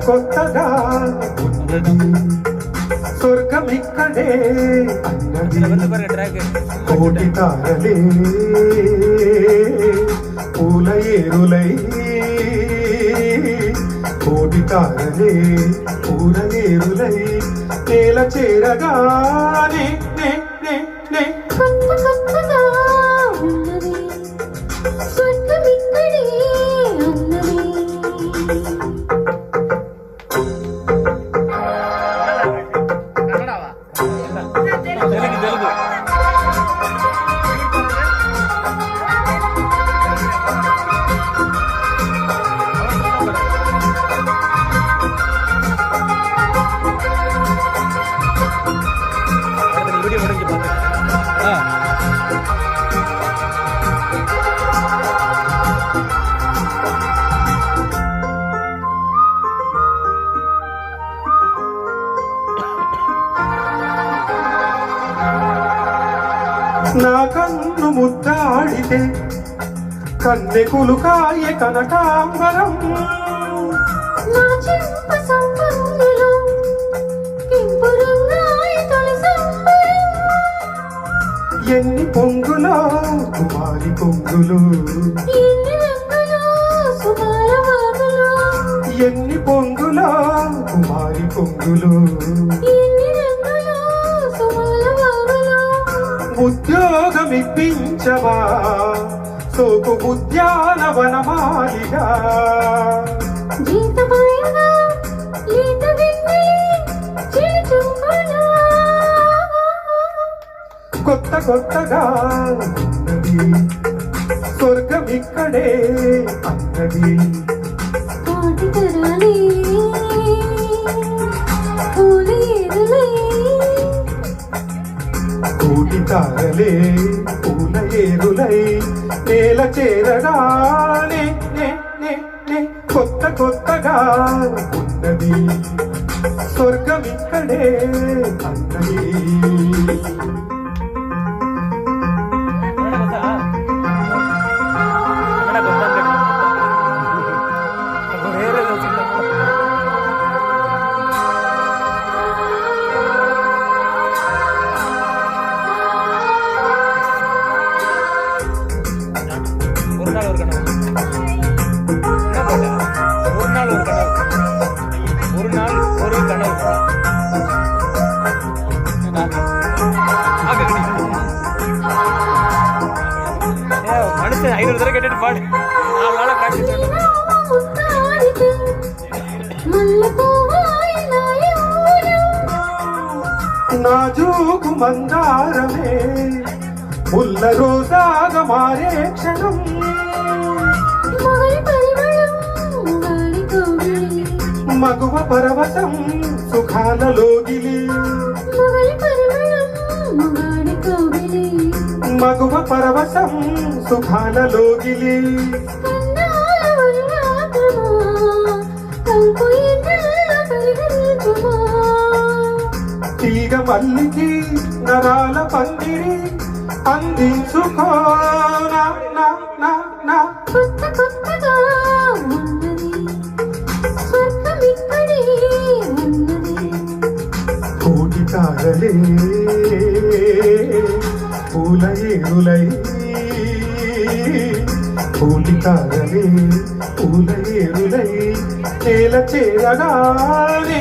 కొత్తగా ఉన్నది స్వర్గమిక్కడే అన్నది కోటి తారలే పూల ఏరులై కోటి తారలే పూల ఏరులై నేల చేరగానే నా కన్ను ముద్దాడితే కన్నె కులుకాయ కనకాంబరం ఎన్ని పొంగులో కుమారి పొంగులు ఎన్ని పొంగులో కుమారి పొంగులు ఉద్యోగమిప్పించవా సోకు ఉద్యానవనమాలిగా కొత్త కొత్తగా ఉన్నది స్వర్గమిక్కడే అన్నది కోటి తారలే పూల ఏరులై నేల చేరగానే కొత్త కొత్తగా ఉన్నది స్వర్గమిక్కడే అన్నది నాజూకు మందారమే ముల్ల రోజాగా మారే క్షణం మగువ పరవశం సుఖాలలోగిలి మగువ పరవశం సుఖాలలోగిలి తీగ మల్లికి నరాల పందిరి అందించుకో కోటి తారలే పూల ఏరులై కోటి తారలే పూల ఏరులై నేల చేరగానే